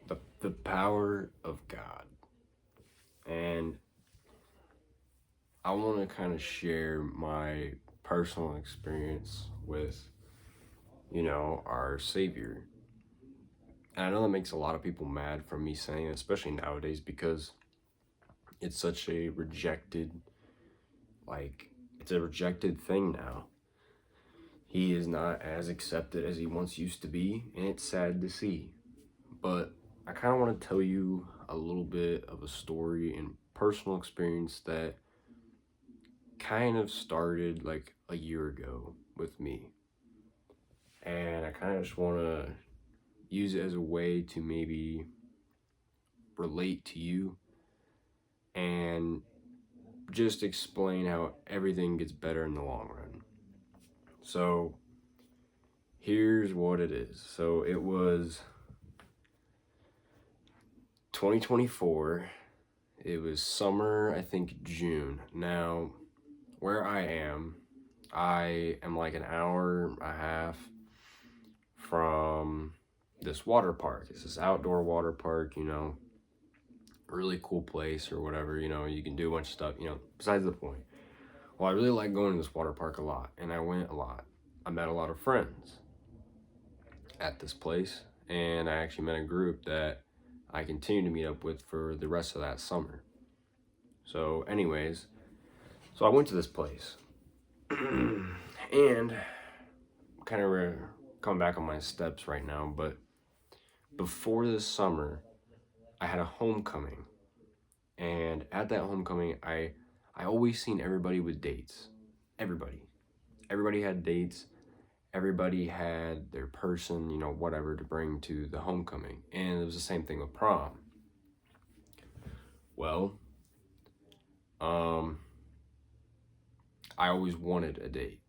The power of God. And I want to kind of share my personal experience with, our Savior. And I know that makes a lot of people mad from me saying it, especially nowadays, because it's such a rejected, like, it's a rejected thing now. He is not as accepted as he once used to be, and it's sad to see. But I kind of want to tell you a little bit of a story and personal experience that kind of started like a year ago with me. And I kind of just want to use it as a way to maybe relate to you and just explain how everything gets better in the long run. So, here's what it is. So, it was 2024. It was summer, I think June. Now, where I am like an hour and a half from this water park. It's this outdoor water park, really cool place or whatever, you can do a bunch of stuff, besides the point. Well, I really like going to this water park a lot, and I went a lot. I met a lot of friends at this place, and I actually met a group that I continue to meet up with for the rest of that summer. So, anyways, so I went to this place, and kind of coming back on my steps right now, but before this summer, I had a homecoming, and at that homecoming, I always seen everybody with dates. Everybody had dates. Everybody had their person, whatever to bring to the homecoming, and it was the same thing with prom. Well, um, I always wanted a date,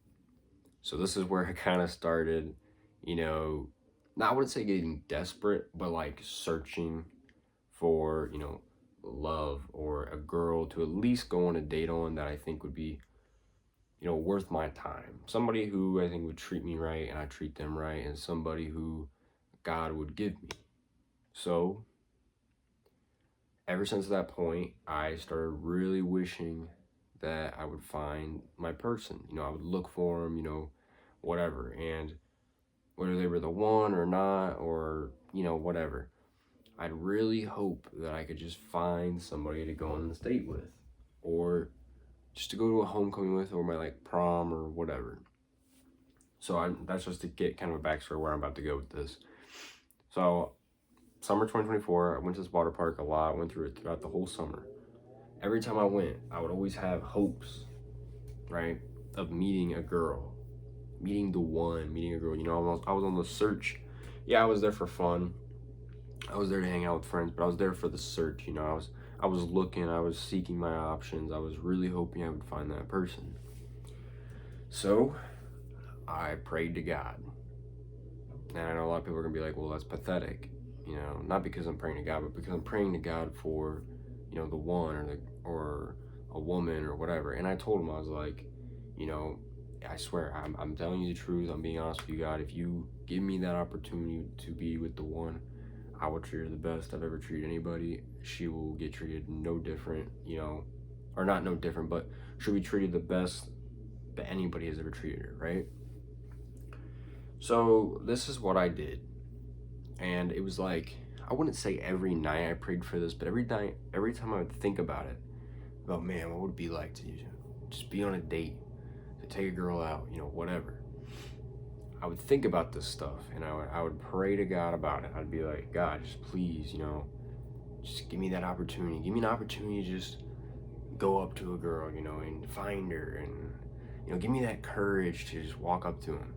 so this is where I kind of started, you know, not I wouldn't say getting desperate, but like searching for, love or a girl to at least go on a date on that I think would be, worth my time. Somebody who I think would treat me right and I treat them right, and somebody who God would give me. So, ever since that point, I started really wishing that I would find my person. I would look for them, whatever. And whether they were the one or not, or, whatever, I'd really hope that I could just find somebody to go on this date with, or just to go to a homecoming with, or my like prom or whatever. So that's just to get kind of a backstory where I'm about to go with this. So summer 2024, I went to this water park a lot. I went through it throughout the whole summer. Every time I went, I would always have hopes, right, of meeting a girl, meeting the one, meeting a girl. I was on the search. Yeah, I was there for fun. I was there to hang out with friends, but I was there for the search. I was looking, I was seeking my options. I was really hoping I would find that person. So I prayed to God. And I know a lot of people are gonna be like, well, that's pathetic. Not because I'm praying to God, but because I'm praying to God for, the one or a woman or whatever. And I told him, I was like, I swear, I'm telling you the truth. I'm being honest with you, God. If you give me that opportunity to be with the one, I will treat her the best I've ever treated anybody. She will get treated no different, or not no different, but she'll be treated the best that anybody has ever treated her, right? So this is what I did. And it was like, I wouldn't say every night I prayed for this, but every time I would think about it, about, man, what would it be like to just be on a date, to take a girl out, whatever. I would think about this stuff, and I would pray to God about it. I'd be like, God, just please, just give me that opportunity. Give me an opportunity to just go up to a girl, and find her, and, give me that courage to just walk up to him.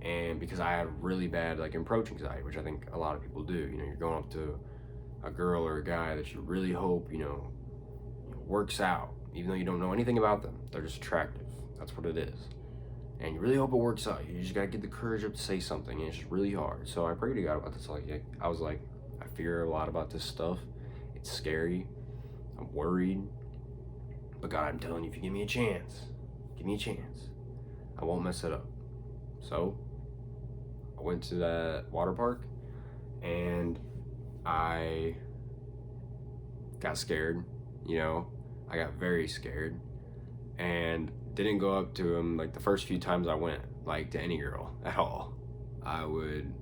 And because I had really bad like approach anxiety, which I think a lot of people do. You're going up to a girl or a guy that you really hope, works out, even though you don't know anything about them. They're just attractive. That's what it is. And you really hope it works out. You just gotta get the courage up to say something, and it's just really hard. So I prayed to God about this. Like, I was like, I fear a lot about this stuff. It's scary. I'm worried. But God, I'm telling you, if you give me a chance, I won't mess it up. So I went to that water park, and I got scared, you know, I got very scared and didn't go up to him like the first few times I went, like to any girl at all. I would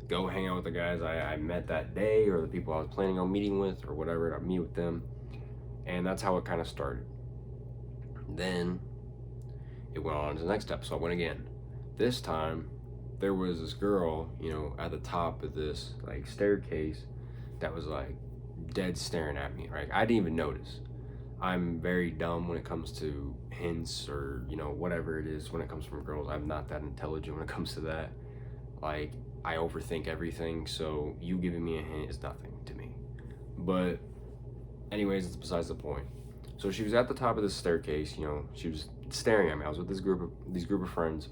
go hang out with the guys I met that day or the people I was planning on meeting with or whatever. I'd meet with them. And that's how it kind of started. Then it went on to the next step. So I went again. This time, there was this girl, you know, at the top of this like staircase that was like dead staring at me. Right? I didn't even notice. I'm very dumb when it comes to hints or, you know, whatever it is when it comes from girls. I'm not that intelligent when it comes to that. Like, I overthink everything, so you giving me a hint is nothing to me. But, anyways, it's besides the point. So she was at the top of the staircase, you know, she was staring at me. I was with these group of friends.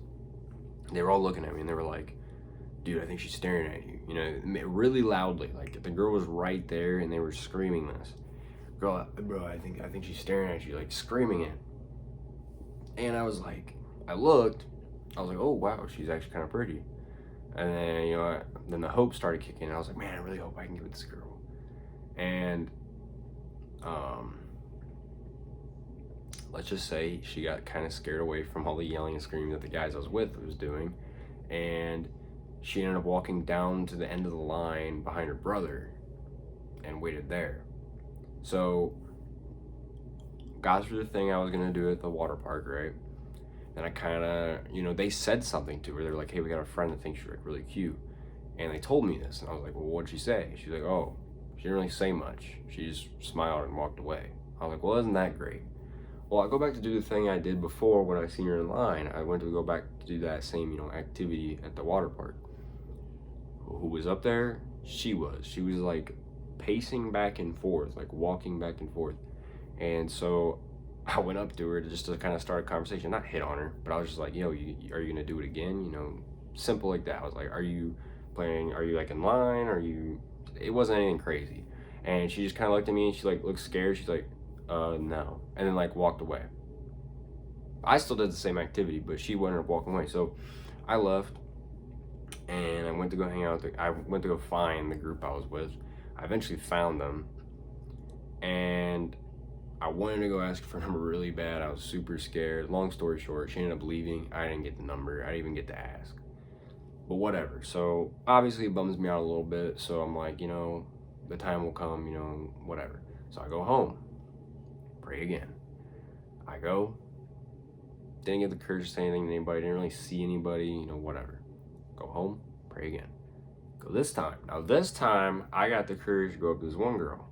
They were all looking at me and they were like, dude, I think she's staring at you, you know, really loudly. Like, the girl was right there and they were screaming this. Girl, bro, I think she's staring at you, like screaming it. And I was like, I looked, I was like, oh wow, she's actually kind of pretty. And then, you know, then the hope started kicking in. I was like, man, I really hope I can get with this girl. And um, let's just say she got kind of scared away from all the yelling and screaming that the guys I was with was doing. And she ended up walking down to the end of the line behind her brother and waited there. So, got through the thing I was gonna do at the water park, right? And I kind of, you know, they said something to her. They were like, hey, we got a friend that thinks you're like really cute. And they told me this. And I was like, well, what'd she say? She's like, oh, she didn't really say much. She just smiled and walked away. I was like, well, isn't that great? Well, I go back to do the thing I did before when I seen her in line. I went to go back to do that same, you know, activity at the water park. Who was up there? She was. She was like pacing back and forth, like walking back and forth. And so I went up to her just to kind of start a conversation, not hit on her, but I was just like, yo, are you gonna do it again? You know, simple like that. I was like, are you like in line? It wasn't anything crazy. And she just kind of looked at me and she like looked scared. She's like, no. And then like walked away. I still did the same activity, but she ended up walking away. So I left and I went to go hang out. I went to go find the group I was with. I eventually found them and I wanted to go ask for a number really bad. I was super scared. Long story short, she ended up leaving. I didn't get the number. I didn't even get to ask. But whatever. So obviously it bums me out a little bit. So I'm like, you know, the time will come, you know, whatever. So I go home. Pray again. I go. Didn't get the courage to say anything to anybody. Didn't really see anybody, you know, whatever. Go home. Pray again. Go this time. Now this time I got the courage to go up to this one girl.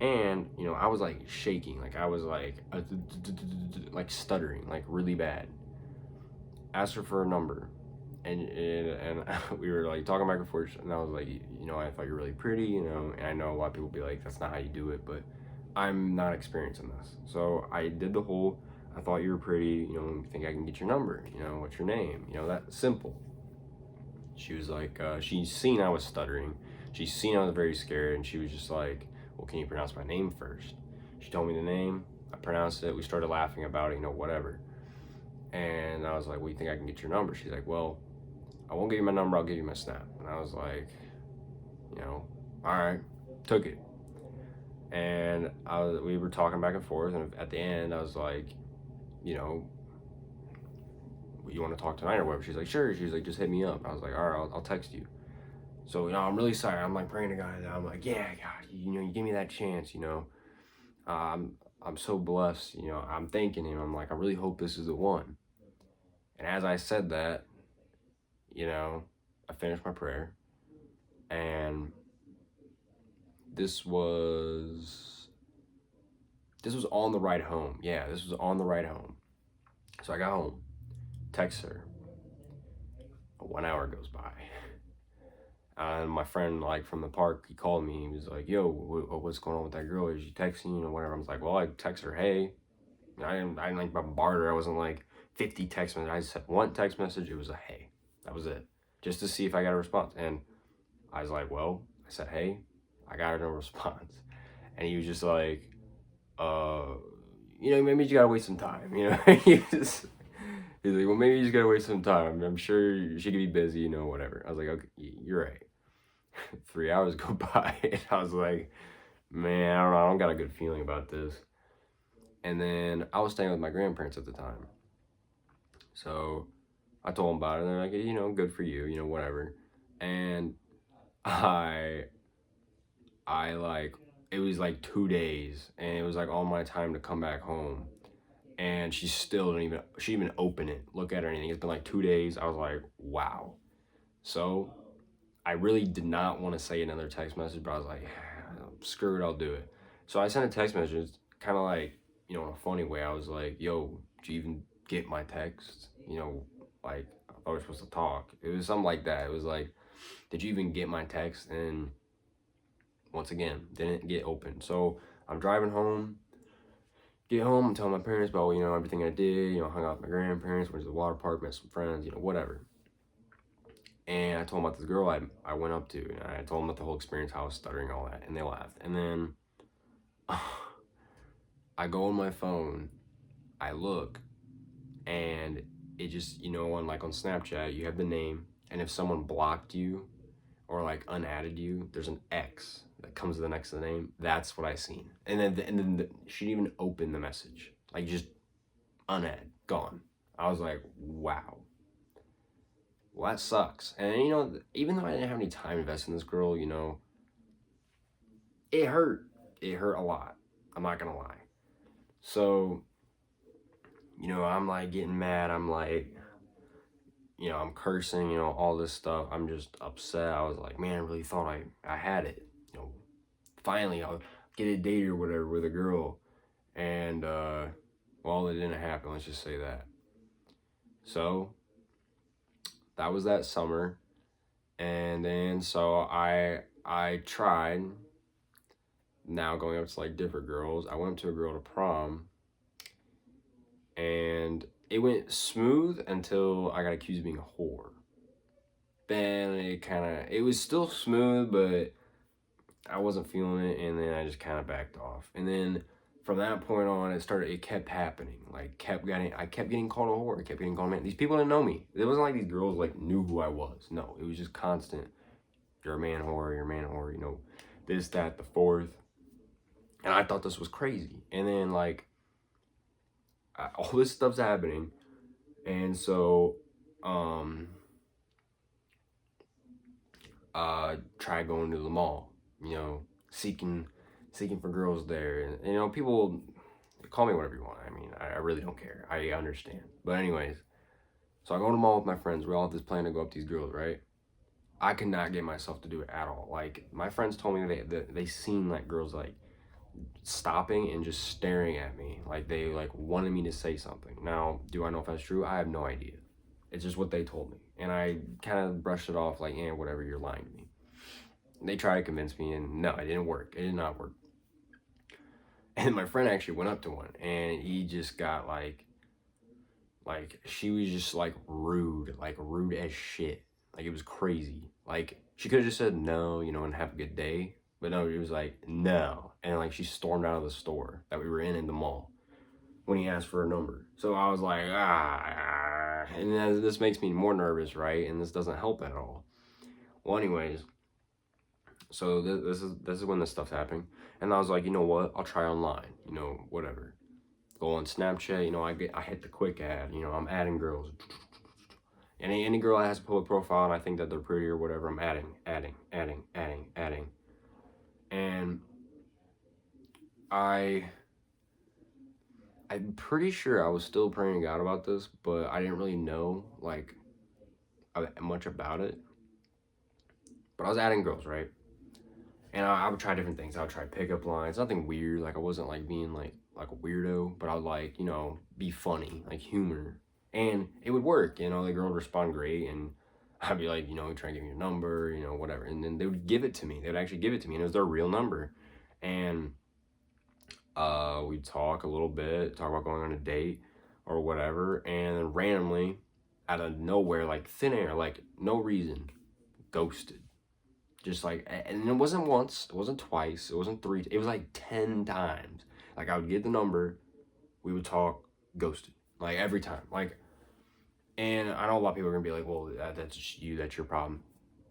And, you know, I was like shaking, like I was like stuttering, like really bad. Asked her for a number, and we were like talking back and forth, and I was like, you know, I thought you're really pretty, you know, and I know a lot of people be like, that's not how you do it, but I'm not experienced in this. So I did the whole, I thought you were pretty, you know, think I can get your number, you know, what's your name, you know, that simple. She was like, she's seen I was stuttering, she's seen I was very scared, and she was just like, well, can you pronounce my name first? She told me the name, I pronounced it, we started laughing about it, you know, whatever. And I was like, well, you think I can get your number? She's like, well, I won't give you my number, I'll give you my snap. And I was like, you know, all right, took it. And we were talking back and forth, and at the end, I was like, you know, you want to talk tonight or whatever? She's like, sure. She's like, just hit me up. I was like, all right, I'll text you. So, you know, I'm really sorry. I'm like praying to God. I'm like, yeah, God, you know, you give me that chance, you know. I'm so blessed, you know. I'm thanking him. I'm like, I really hope this is the one. And as I said that, you know, I finished my prayer. And this was on the ride home. Yeah, this was on the ride home. So I got home, text her. 1 hour goes by. And my friend, like, from the park, he called me. He was like, yo, what's going on with that girl? Is she texting you or whatever? I was like, well, I text her, hey. I didn't like bombard her. I wasn't like 50 text messages. I just sent one text message. It was a hey. That was it. Just to see if I got a response. And I was like, well, I said, hey, I got no response. And he was just like, you know, maybe you gotta wait some time. You know, he's like, well, maybe you just gotta wait some time. I'm sure she could be busy, you know, whatever. I was like, okay, you're right. 3 hours go by, and I was like, man, I don't know, I don't got a good feeling about this. And then I was staying with my grandparents at the time. So I told them about it, and they're like, good for you, whatever. And I, I like, it was like 2 days, and it was like all my time to come back home. And she didn't even open it, look at it or anything. It's been like 2 days. I was like, wow. So I really did not want to say another text message, but I was like, screw it, I'll do it. So I sent a text message, kind of like, in a funny way. I was like, yo, did you even get my text? Like, I thought we were supposed to talk. It was something like that. It was like, did you even get my text? And once again, didn't get open. So I'm driving home. Get home, I'm telling my parents about, everything I did, hung out with my grandparents, went to the water park, met some friends, whatever. And I told them about this girl I went up to, and I told them about the whole experience, how I was stuttering, all that, and they laughed. And then I go on my phone, I look, and it just, on Snapchat, you have the name, and if someone blocked you or like unadded you, there's an X that comes to the next to the name. That's what I seen. And then she didn't even open the message, like just unadd, gone. I was like, wow. Well, that sucks. And even though I didn't have any time invested in this girl, it hurt. It hurt a lot. I'm not gonna lie. So, I'm like getting mad. I'm like, I'm cursing, all this stuff. I'm just upset. I was like, man, I really thought I had it. Finally I'll get a date or whatever with a girl. And well, it didn't happen, let's just say that. So that was that summer. And then so I tried now going up to like different girls. I went up to a girl to prom, and it went smooth until I got accused of being a whore. Then it was still smooth, but I wasn't feeling it, and then I just kind of backed off. And then from that point on, it kept happening. Like, I kept getting called a whore. I kept getting called a man. These people didn't know me. It wasn't like these girls like knew who I was. No, it was just constant. You're a man whore, this, that, the fourth. And I thought this was crazy. And then all this stuff's happening. And so, try going to the mall, seeking for girls there. And, people call me whatever you want. I mean, I really don't care. I understand. But anyways, so I go to the mall with my friends. We all have this plan to go up these girls, right? I could not get myself to do it at all. Like, my friends told me they seen like girls like stopping and just staring at me, like they like wanted me to say something. Now, do I know if that's true? I have no idea. It's just what they told me, and I kind of brushed it off like, whatever, you're lying to me. And they tried to convince me, and no, it didn't work. It did not work. And my friend actually went up to one, and he just got like she was just like rude as shit. Like, it was crazy. Like, she could have just said no, and have a good day. But no, it was like, no. And like, she stormed out of the store that we were in the mall when he asked for a number. So I was like, and then this makes me more nervous, right? And this doesn't help at all. Well, anyways, so this is when this stuff's happening. And I was like, you know what? I'll try online, whatever. Go on Snapchat, I hit the quick add, I'm adding girls. Any girl that has a public profile and I think that they're pretty or whatever, I'm adding. And I'm pretty sure I was still praying to God about this, but I didn't really know like much about it. But I was adding girls, right? And I would try different things. I would try pickup lines, nothing weird. Like, I wasn't like being like a weirdo, but I would like, be funny, like humor. And it would work, the girl would respond great, and I'd be like, try to give me your number, whatever. And then they would give it to me. They would actually give it to me, and it was their real number. And we'd talk a little bit, talk about going on a date or whatever, and then randomly, out of nowhere, like thin air, like no reason, ghosted. Just like, and it wasn't once, it wasn't twice, it wasn't three, it was like 10 times. Like, I would get the number, we would talk, ghosted, like every time. Like, and I know a lot of people are gonna be like, well, that's just you, that's your problem.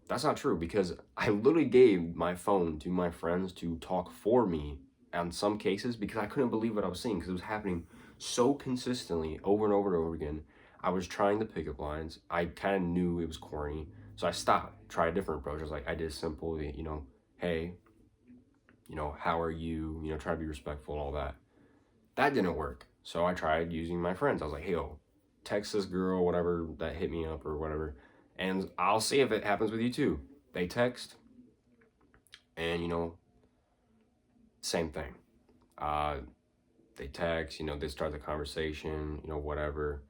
That's not true because I literally gave my phone to my friends to talk for me on some cases because I couldn't believe what I was seeing because it was happening so consistently over and over and over again. I was trying the pickup lines. I kind of knew it was corny. So I stopped, tried a different approach. I was like, I did simple, hey, how are you? Try to be respectful and all that. That didn't work. So I tried using my friends. I was like, hey, yo, text this girl, whatever, that hit me up or whatever, and I'll see if it happens with you too. They text, and same thing. Uh, they text, they start the conversation, whatever.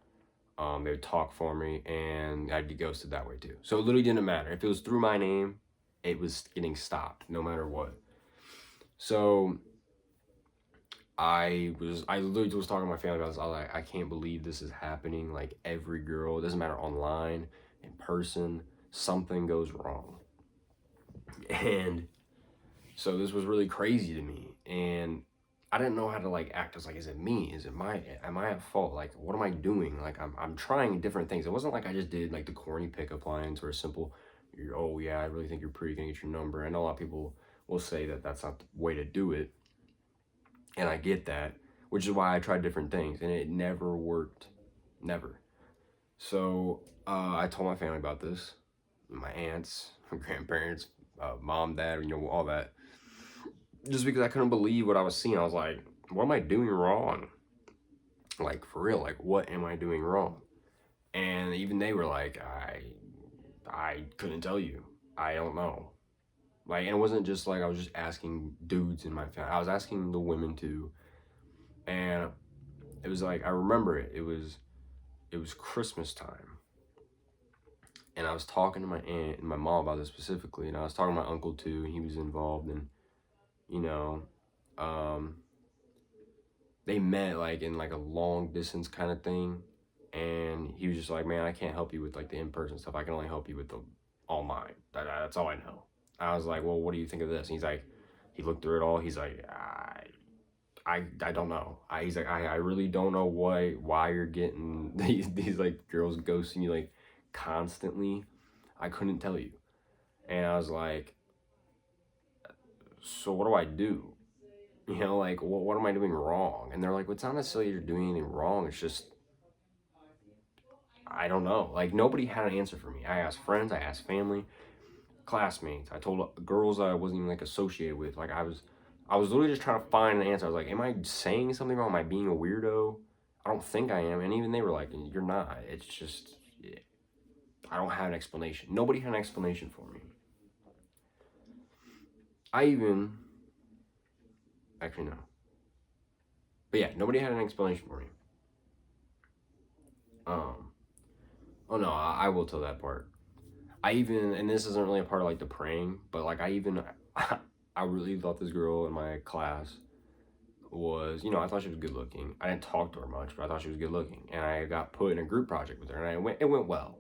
They would talk for me, and I'd get ghosted that way too. So it literally didn't matter if it was through my name, it was getting stopped no matter what. So I literally was talking to my family about this. I was like, I can't believe this is happening. Like every girl, it doesn't matter online, in person, something goes wrong. And so this was really crazy to me. And I didn't know how to like act. I was like, is it me? Am I at fault? Like, what am I doing? Like, I'm trying different things. It wasn't like I just did like the corny pickup lines or a simple, oh yeah, I really think you're pretty, gonna get your number. I know a lot of people will say that that's not the way to do it. And I get that, which is why I tried different things, and it never worked, never. So I told my family about this, my aunts, my grandparents, mom, dad, all that, just because I couldn't believe what I was seeing. I was like, what am I doing wrong? Like for real, like what am I doing wrong? And even they were like, I couldn't tell you. I don't know. Like, and it wasn't just like I was just asking dudes in my family. I was asking the women too, and it was like I remember it was Christmas time, and I was talking to my aunt and my mom about this specifically, and I was talking to my uncle too, and he was involved, and you know, um, they met like in like a long distance kind of thing, and he was just like, man, I can't help you with like the in person stuff. I can only help you with the online. That's all I know. I was like, well, what do you think of this? And he's like, he looked through it all. He's like, I don't know. He's like, I really don't know why you're getting these like girls ghosting you like constantly. I couldn't tell you. And I was like, so what do I do? Like what am I doing wrong? And they're like, well, it's not necessarily you're doing anything wrong. It's just I don't know. Like nobody had an answer for me. I asked friends, I asked family, classmates. I told girls I wasn't even like associated with. Like I was literally just trying to find an answer. I was like, am I saying something wrong? Am I being a weirdo? I don't think I am. And even they were like, you're not. It's just I don't have an explanation. Nobody had an explanation for me. I even actually no. But yeah, nobody had an explanation for me. Um oh no, I will tell that part. I even, and this isn't really a part of like the praying, but like I really thought this girl in my class was, I thought she was good looking. I didn't talk to her much, but I thought she was good looking. And I got put in a group project with her, and it went well.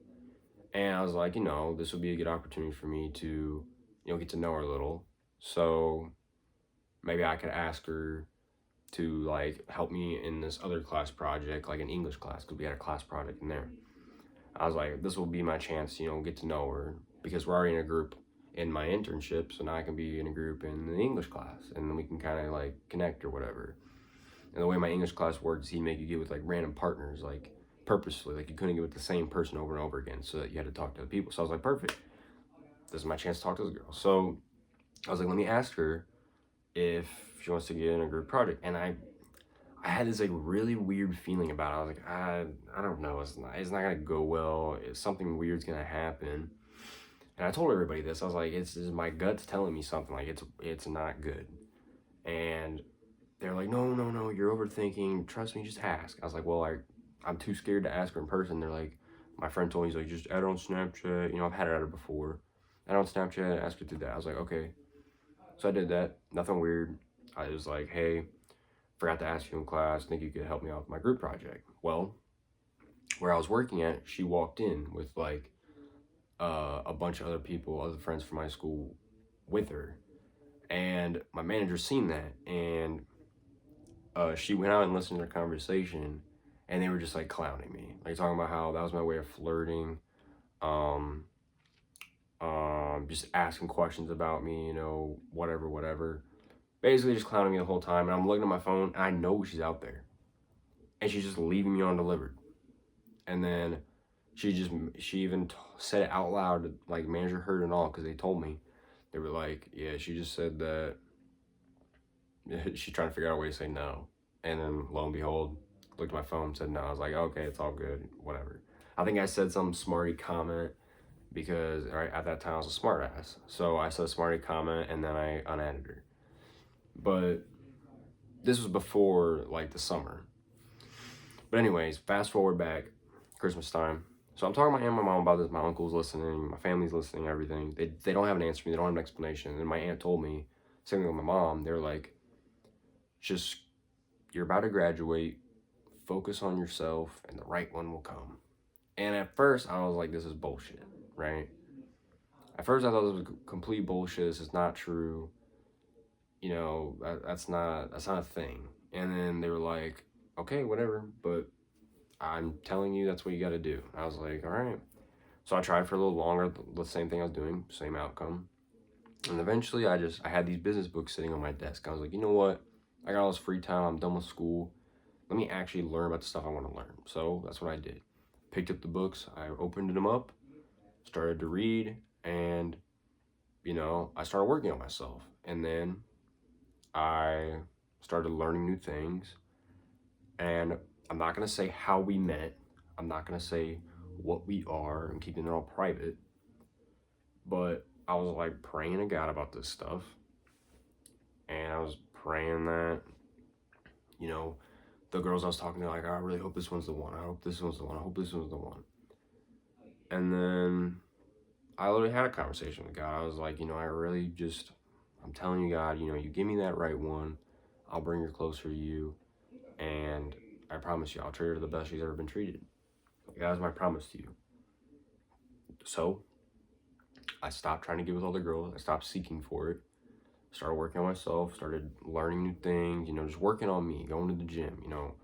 And I was like, this would be a good opportunity for me to, get to know her a little. So maybe I could ask her to like help me in this other class project, like an English class, because we had a class project in there. I was like, this will be my chance to, get to know her because we're already in a group in my internship. So now I can be in a group in the English class and then we can kind of like connect or whatever. And the way my English class works, he'd make you get with like random partners, like purposefully. Like you couldn't get with the same person over and over again so that you had to talk to other people. So I was like, perfect. This is my chance to talk to this girl. So I was like, let me ask her if she wants to get in a group project. And I had this like really weird feeling about it. I was like, I don't know. It's not gonna go well. Something weird's gonna happen. And I told everybody this. I was like, it's my gut's telling me something. Like it's not good. And they're like, no, you're overthinking. Trust me, just ask. I was like, well, I'm too scared to ask her in person. They're like, my friend told me, he's like, just add her on Snapchat. I've had it at her before. Add her on Snapchat, ask her to do that. I was like, okay. So I did that. Nothing weird. I was like, hey, forgot to ask you in class. Think you could help me out with my group project. Well, where I was working at, she walked in with like a bunch of other people, other friends from my school with her. And my manager seen that, and she went out and listened to their conversation, and they were just like clowning me, like talking about how that was my way of flirting. Um, just asking questions about me, you know, whatever. Basically just clowning me the whole time. And I'm looking at my phone and I know she's out there. And she's just leaving me undelivered. And then she even said it out loud, like manager heard it all because they told me. They were like, yeah, she just said that she's trying to figure out a way to say no. And then lo and behold, looked at my phone, said no. I was like, okay, it's all good, whatever. I think I said some smarty comment because right at that time I was a smart ass. So I said a smarty comment and then I unedited her. But this was before like the summer. But anyways, fast forward back, Christmas time. So I'm talking to my aunt and my mom about this. My uncle's listening, my family's listening, everything. They don't have an answer for me. They don't have an explanation. And my aunt told me, same thing with my mom. They're like, just you're about to graduate. Focus on yourself, and the right one will come. And at first, I was like, this is bullshit, right? At first, I thought this was complete bullshit. This is not true. You know, that's not a thing. And then they were like, okay, whatever, but I'm telling you that's what you got to do. I was like, all right. So I tried for a little longer, the same thing I was doing, same outcome. And eventually I had these business books sitting on my desk. I was like, you know what? I got all this free time. I'm done with school. Let me actually learn about the stuff I want to learn. So that's what I did. Picked up the books. I opened them up, started to read, and, you know, I started working on myself. And then I started learning new things. And I'm not going to say how we met. I'm not going to say what we are and keeping it all private. But I was like praying to God about this stuff. And I was praying that, you know, the girls I was talking to, like, I really hope this one's the one. I hope this one's the one. I hope this one's the one. And then I literally had a conversation with God. I was like, you know, I'm telling you, God, you know, you give me that right one. I'll bring her closer to you. And I promise you, I'll treat her the best she's ever been treated. That was my promise to you. So I stopped trying to get with other girls. I stopped seeking for it. Started working on myself, started learning new things, you know, just working on me, going to the gym, you know,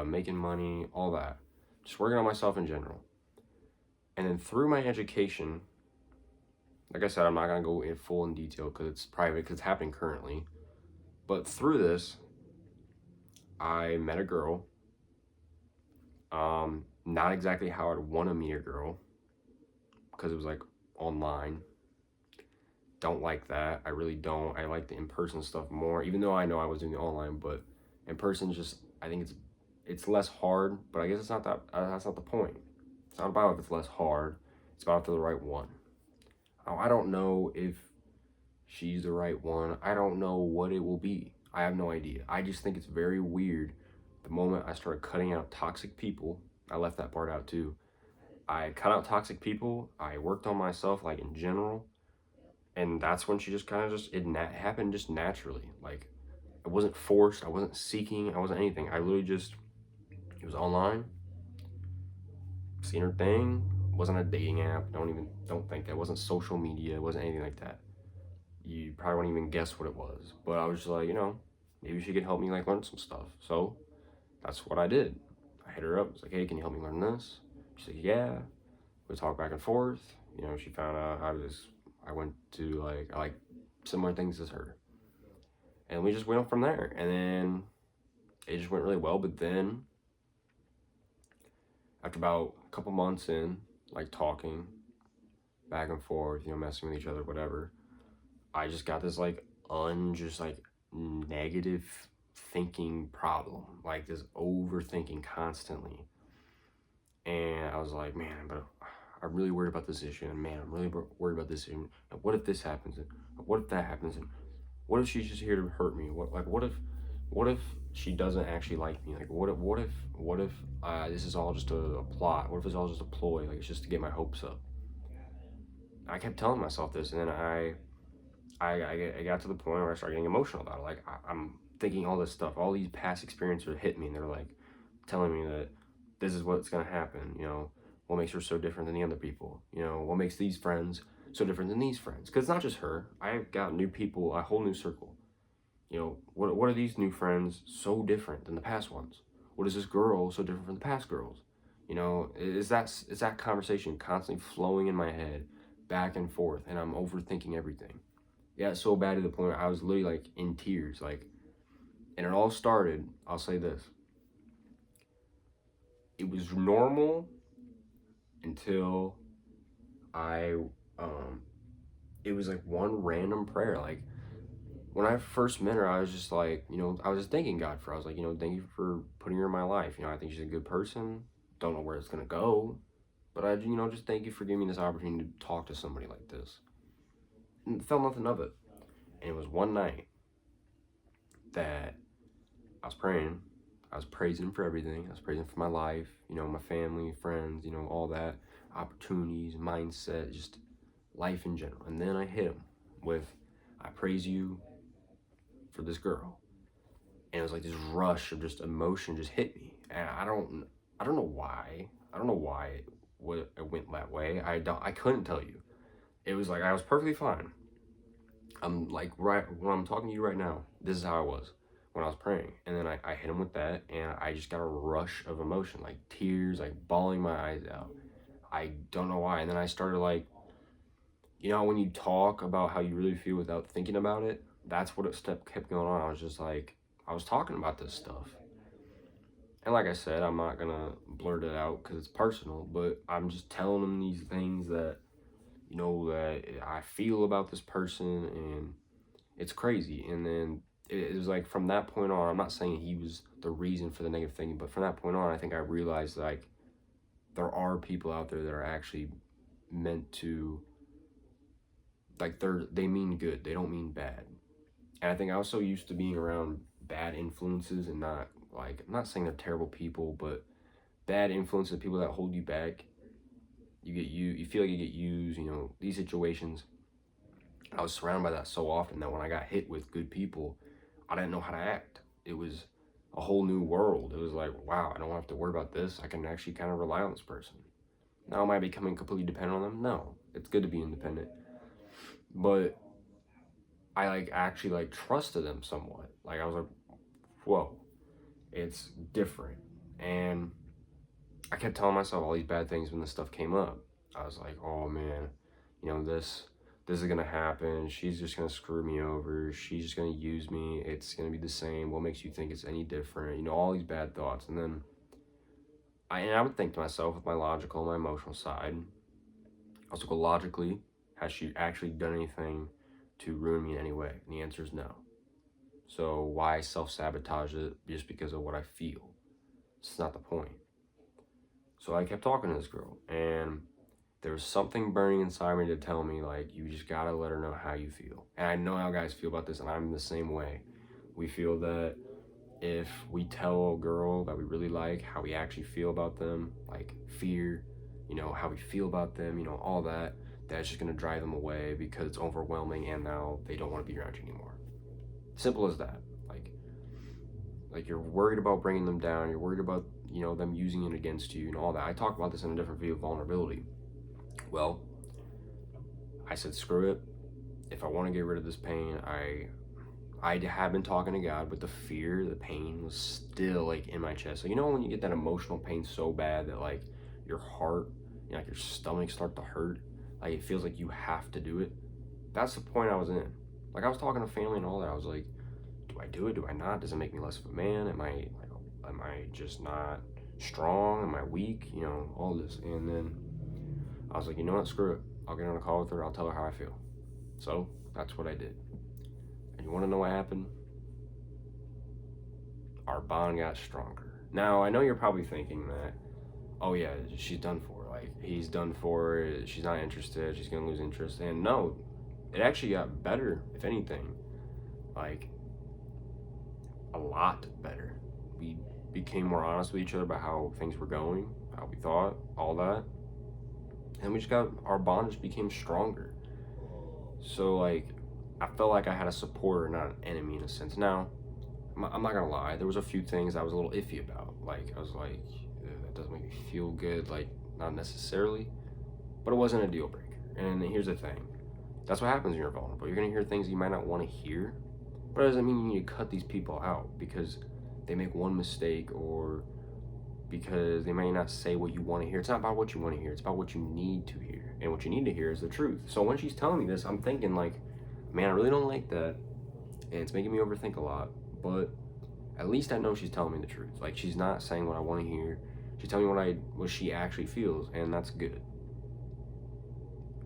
making money, all that. Just working on myself in general. And then through my education, like I said, I'm not going to go in full in detail because it's private, because it's happening currently. But through this, I met a girl. Not exactly how I'd want to meet a girl, because it was like online. Don't like that. I really don't. I like the in-person stuff more, even though I know I was doing the online, but in person just, I think it's less hard, but I guess it's not that, that's not the point. It's not about if it's less hard. It's about if they're the right one. Now, I don't know if she's the right one. I don't know what it will be. I have no idea. I just think it's very weird. The moment I started cutting out toxic people, I left that part out too. I cut out toxic people. I worked on myself, like in general. And that's when she just kind of happened just naturally. Like, it wasn't forced. I wasn't seeking. I wasn't anything. I literally just, it was online. Seen her thing. Wasn't a dating app. Don't think that. It wasn't social media. It wasn't anything like that. You probably won't even guess what it was. But I was just like, you know, maybe she could help me like learn some stuff. So that's what I did. I hit her up. I was like, hey, can you help me learn this? She said, yeah. We talked back and forth. You know, she found out I went to I like similar things as her. And we just went up from there. And then it just went really well. But then after about a couple months in, like talking back and forth, you know, messing with each other, whatever, I just got this negative thinking problem, like this overthinking constantly. And I was like, man, but I'm really worried about this issue, and man, I'm really worried about this issue. And what if this happens? And what if that happens? And what if she's just here to hurt me? What if she doesn't actually like me? Like, what if this is all just a plot? What if it's all just a ploy? Like, it's just to get my hopes up. I kept telling myself this, and then I got to the point where I started getting emotional about it. Like, I'm thinking all this stuff, all these past experiences hit me, and they're like telling me that this is what's gonna happen. You know, what makes her so different than the other people? You know, what makes these friends so different than these friends? Because it's not just her. I've got new people, a whole new circle. You know, what are these new friends so different than the past ones? What is this girl so different from the past girls? You know, is that conversation constantly flowing in my head, back and forth, and I'm overthinking everything. Yeah, it's so bad to the point where I was literally like in tears, like, and it all started, I'll say this, it was normal until I, um, it was like one random prayer. Like, when I first met her, I was just like, I was just thanking God for, I was like, thank you for putting her in my life. I think she's a good person. Don't know where it's gonna go, but I, just thank you for giving me this opportunity to talk to somebody like this. And felt nothing of it. And it was one night that I was praying. I was praising for everything. I was praising for my life, my family, friends, all that, opportunities, mindset, just life in general. And then I hit him with, I praise you for this girl. And it was like this rush of just emotion just hit me. And I don't know why. I don't know why it went that way. I couldn't tell you. It was like I was perfectly fine. I'm like, right when I'm talking to you right now, this is how I was when I was praying. And then I hit him with that, and I just got a rush of emotion, like tears, like bawling my eyes out. I don't know why. And then I started like, when you talk about how you really feel without thinking about it, that's what it kept going on. I was just like, I was talking about this stuff. And like I said, I'm not gonna blurt it out because it's personal, but I'm just telling them these things that, that I feel about this person, and it's crazy. And then it was like from that point on, I'm not saying he was the reason for the negative thinking, but from that point on, I think I realized like there are people out there that are actually meant to, like, they mean good, they don't mean bad. And I think I was so used to being around bad influences, and not like, I'm not saying they're terrible people, but bad influences, people that hold you back. You feel like you get used, these situations. I was surrounded by that so often that when I got hit with good people, I didn't know how to act. It was a whole new world. It was like, wow, I don't have to worry about this. I can actually kind of rely on this person. Now, am I becoming completely dependent on them? No. It's good to be independent. But I like actually like trusted them somewhat. Like, I was like, whoa, it's different. And I kept telling myself all these bad things when this stuff came up. I was like, oh man, this is gonna happen. She's just gonna screw me over. She's just gonna use me. It's gonna be the same. What makes you think it's any different? All these bad thoughts. And then I would think to myself with my logical and my emotional side, I was like, well, logically, has she actually done anything to ruin me in any way? And the answer is no. So why self-sabotage it just because of what I feel? It's not the point. So I kept talking to this girl, and there was something burning inside me to tell me, like, you just gotta let her know how you feel. And I know how guys feel about this, and I'm the same way. We feel that if we tell a girl that we really like how we actually feel about them, like fear, how we feel about them, all that, that's just gonna drive them away because it's overwhelming, and now they don't want to be around you anymore. Simple as that. Like you're worried about bringing them down. You're worried about, them using it against you and all that. I talked about this in a different video, vulnerability. Well, I said, screw it. If I want to get rid of this pain, I have been talking to God, but the fear, the pain was still like in my chest. So when you get that emotional pain so bad that like your heart, like your stomach start to hurt, like it feels like you have to do it. That's the point I was in. Like, I was talking to family and all that. I was like, do I do it? Do I not? Does it make me less of a man? Am I just not strong? Am I weak? All this. And then I was like, you know what? Screw it. I'll get on a call with her. I'll tell her how I feel. So that's what I did. And you want to know what happened? Our bond got stronger. Now, I know you're probably thinking that, oh yeah, she's done for. Like, he's done for. She's not interested. She's going to lose interest. And no, it actually got better, if anything. Like, a lot better. We became more honest with each other about how things were going, how we thought, all that. And we just our bond just became stronger. So, like, I felt like I had a supporter, not an enemy in a sense. Now, I'm not gonna lie, there was a few things I was a little iffy about. Like, I was like, that doesn't make me feel good, like, not necessarily. But it wasn't a deal breaker. And here's the thing. That's what happens when you're vulnerable. You're gonna hear things you might not want to hear, but it doesn't mean you need to cut these people out because they make one mistake or because they may not say what you want to hear. It's not about what you want to hear, it's about what you need to hear. And what you need to hear is the truth. So when she's telling me this, I'm thinking like, man, I really don't like that. And it's making me overthink a lot. But at least I know she's telling me the truth. Like, she's not saying what I want to hear. She's telling me what she actually feels, and that's good.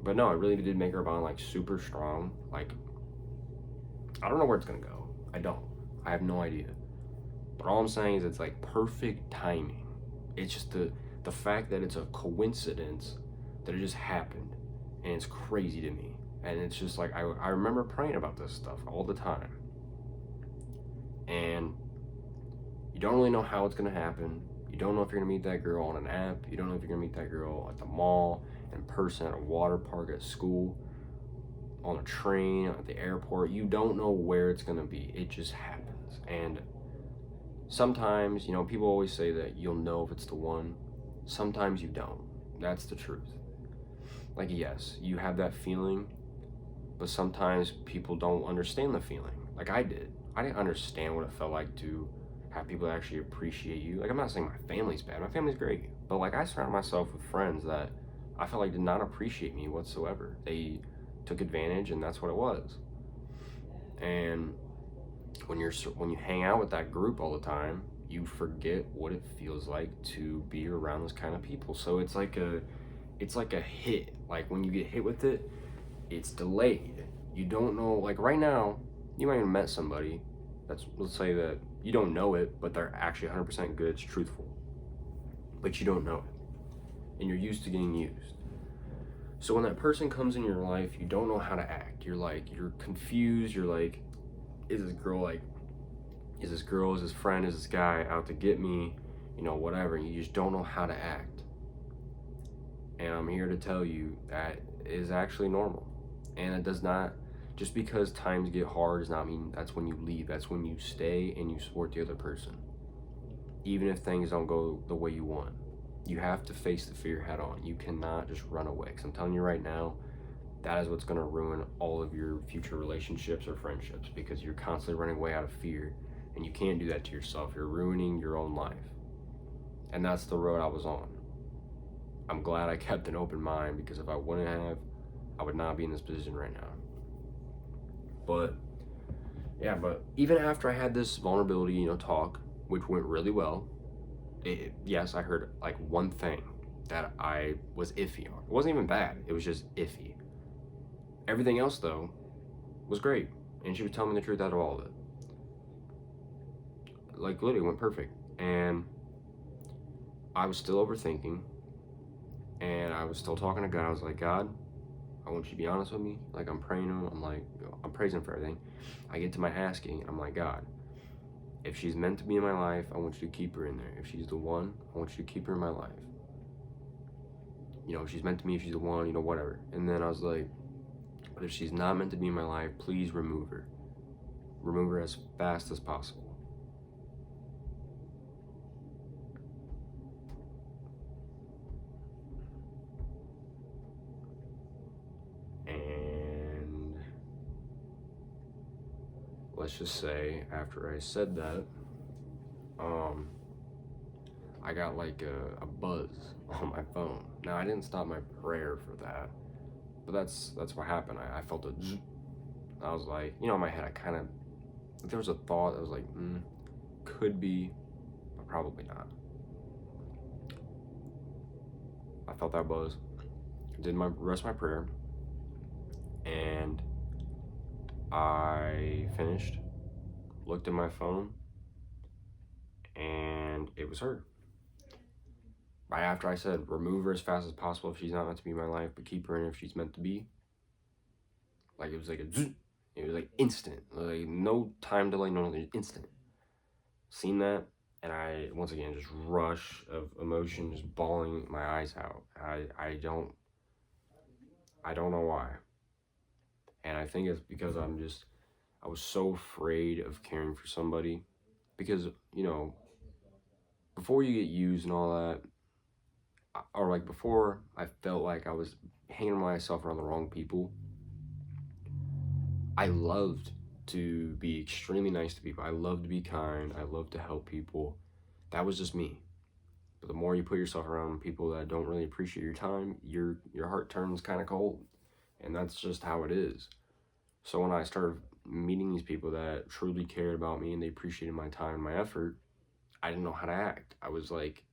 But no, it really did make our bond like super strong. Like, I don't know where it's gonna go. I have no idea. But all I'm saying is it's like perfect timing. It's just the fact that it's a coincidence that it just happened, and it's crazy to me. And it's just like I remember praying about this stuff all the time. And you don't really know how it's gonna happen. You don't know if you're gonna meet that girl on an app. You don't know if you're gonna meet that girl at the mall, in person, at a water park, at school, on a train, at the airport. You don't know where it's gonna be. It just happens. And sometimes, people always say that you'll know if it's the one. Sometimes you don't. That's the truth. Like, yes, you have that feeling, but sometimes people don't understand the feeling. Like I did. I didn't understand what it felt like to have people actually appreciate you. Like, I'm not saying my family's bad. My family's great. But like, I surrounded myself with friends that I felt like did not appreciate me whatsoever. They took advantage, and that's what it was. And when you hang out with that group all the time, you forget what it feels like to be around those kind of people. So it's like a hit. Like, when you get hit with it, it's delayed. You don't know. Like, right now, you might have met somebody let's say that you don't know it, but they're actually 100% good, it's truthful, but you don't know it, and you're used to getting used. So when that person comes in your life, you don't know how to act. You're confused. You're like, is this girl, is this friend, is this guy out to get me, whatever. And you just don't know how to act. And I'm here to tell you that is actually normal. And it does not, just because times get hard does not mean that's when you leave. That's when you stay and you support the other person. Even if things don't go the way you want. You have to face the fear head on. You cannot just run away. Because I'm telling you right now, that is what's going to ruin all of your future relationships or friendships, because you're constantly running away out of fear. And you can't do that to yourself. You're ruining your own life. And that's the road I was on. I'm glad I kept an open mind, because if I wouldn't have, I would not be in this position right now. But even after I had this vulnerability, talk, which went really well, yes, I heard like one thing that I was iffy on. It wasn't even bad. It was just iffy. Everything else, though, was great. And she was telling me the truth out of all of it. Like, literally went perfect. And I was still overthinking. And I was still talking to God. I was like, God, I want you to be honest with me. Like, I'm praying him. I'm praising him for everything. I get to my asking. I'm like, God, if she's meant to be in my life, I want you to keep her in there. If she's the one, I want you to keep her in my life. If she's meant to be, if she's the one, whatever. And then I was like, but if she's not meant to be in my life, please remove her. Remove her as fast as possible. And let's just say after I said that, I got like a buzz on my phone. Now, I didn't stop my prayer for that, but that's what happened. I felt a zzz. I was like, in my head, there was a thought that was like, could be, but probably not. I felt that buzz, did my rest of my prayer, and I finished, looked at my phone, and it was her. Right after I said, remove her as fast as possible if she's not meant to be in my life, but keep her in if she's meant to be. Like, it was like it was like instant. Like, no time delay, no nothing, instant. Seen that, and I, once again, just rush of emotion, just bawling my eyes out. I don't know why. And I think it's because I was so afraid of caring for somebody. Because, before you get used and all that, or like before I felt like I was hanging myself around the wrong people, I loved to be extremely nice to people. I loved to be kind. I loved to help people. That was just me. But the more you put yourself around people that don't really appreciate your time, your heart turns kind of cold. And that's just how it is. So when I started meeting these people that truly cared about me and they appreciated my time and my effort, I didn't know how to act. I was like,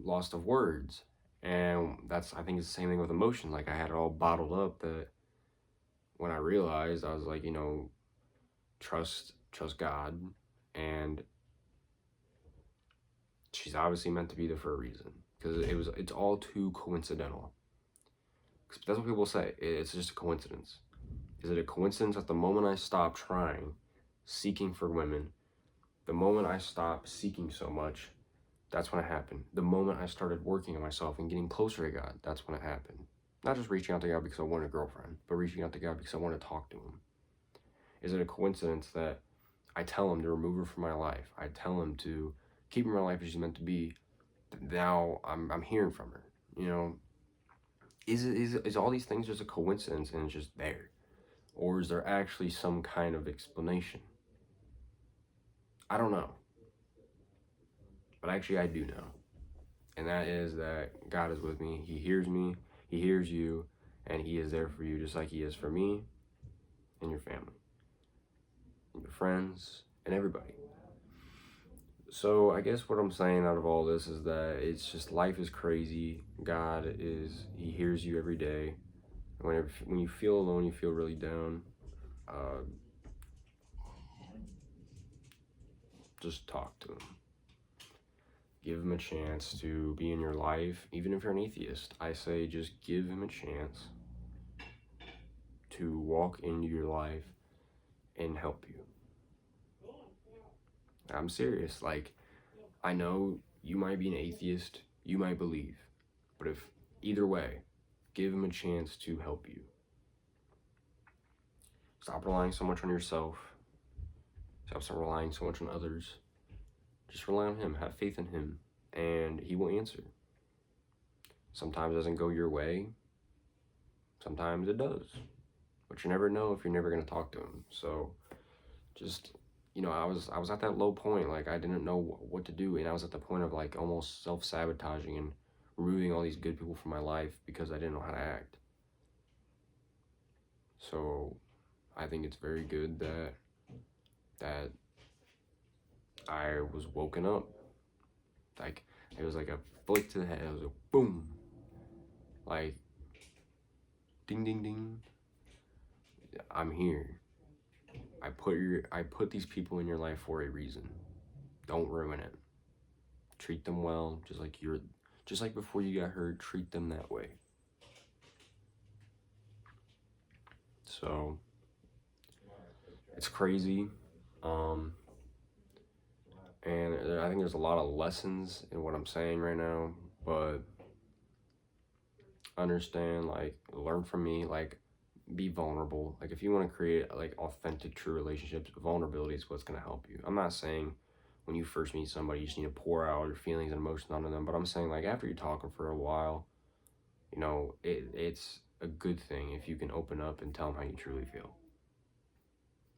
lost of words. And that's, I think it's the same thing with emotion. Like I had it all bottled up that when I realized, I was like, trust God, and she's obviously meant to be there for a reason because it's all too coincidental. That's what people say. It's just a coincidence. Is it a coincidence that the moment I stopped trying, seeking for women, the moment I stopped seeking so much, that's when it happened. The moment I started working on myself and getting closer to God, that's when it happened. Not just reaching out to God because I wanted a girlfriend, but reaching out to God because I wanted to talk to him. Is it a coincidence that I tell him to remove her from my life? I tell him to keep her in my life as she's meant to be. Now I'm hearing from her. Is all these things just a coincidence and it's just there? Or is there actually some kind of explanation? I don't know. But actually I do know. And that is that God is with me. He hears me. He hears you. And he is there for you just like he is for me and your family, and your friends, and everybody. So I guess what I'm saying out of all this is that it's just life is crazy. He hears you every day. When you feel alone, you feel really down. Uh, just talk to him. Give him a chance to be in your life, even if you're an atheist. I say just give him a chance to walk into your life and help you. I'm serious. Like, I know you might be an atheist, you might believe, but if either way, give him a chance to help you. Stop relying so much on yourself. Stop relying so much on others. Just rely on him. Have faith in him, and he will answer. Sometimes it doesn't go your way. Sometimes it does. But you never know if you're never going to talk to him. So just, I was at that low point. Like, I didn't know what to do. And I was at the point of, like, almost self-sabotaging and removing all these good people from my life because I didn't know how to act. So I think it's very good that I was woken up. Like, it was like a flick to the head. It was a boom. Like, ding, ding, ding. I'm here. I put these people in your life for a reason. Don't ruin it. Treat them well, just like before you got hurt, treat them that way. So it's crazy. And I think there's a lot of lessons in what I'm saying right now, but understand, like, learn from me, like, be vulnerable. Like, if you want to create, like, authentic, true relationships, vulnerability is what's going to help you. I'm not saying when you first meet somebody, you just need to pour out your feelings and emotions onto them, but I'm saying, like, after you're talking for a while, it's a good thing if you can open up and tell them how you truly feel.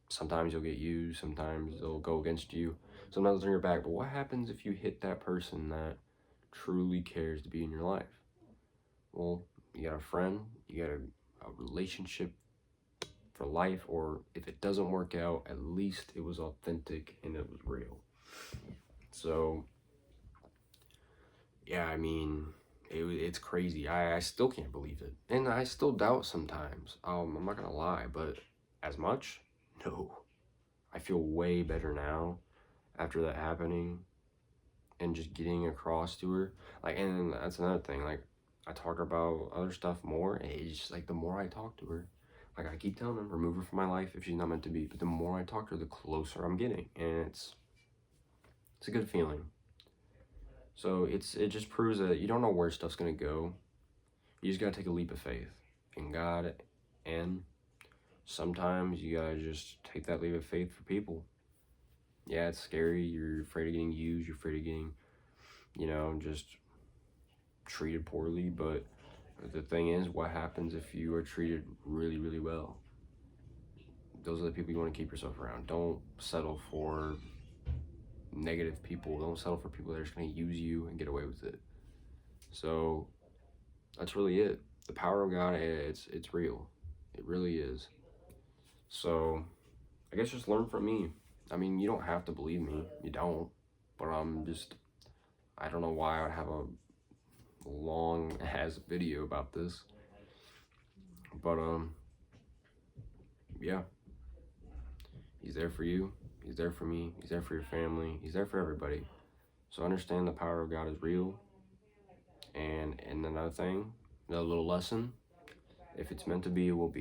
Sometimes you'll get used, sometimes they'll go against you, sometimes they'll turn your back, but what happens if you hit that person that truly cares to be in your life? Well, you got a friend, you got a relationship for life, or if it doesn't work out, at least it was authentic and it was real. So, yeah, I mean, it's crazy. I still can't believe it. And I still doubt sometimes. I'm not gonna lie, but as much? No. I feel way better now after that happening and just getting across to her. Like, and that's another thing. Like, I talk about other stuff more, and it's just like the more I talk to her, like I keep telling her, remove her from my life if she's not meant to be. But the more I talk to her, the closer I'm getting, and it's a good feeling. So it just proves that you don't know where stuff's gonna go. You just gotta take a leap of faith in God, and sometimes you gotta just take that leap of faith for people. Yeah, it's scary. You're afraid of getting used. You're afraid of getting, just treated poorly. But the thing is, what happens if you are treated really, really well? Those are the people you want to keep yourself around. Don't settle for negative people. Don't settle for people that are just going to use you and get away with it. So that's really it. The power of God, it's real. It really is. So I guess just learn from me. I mean, you don't have to believe me. You don't. But I don't know why I would have a long ass video about this. But yeah. He's there for you. He's there for me. He's there for your family. He's there for everybody. So understand the power of God is real. And another thing, another little lesson, if it's meant to be, it will be.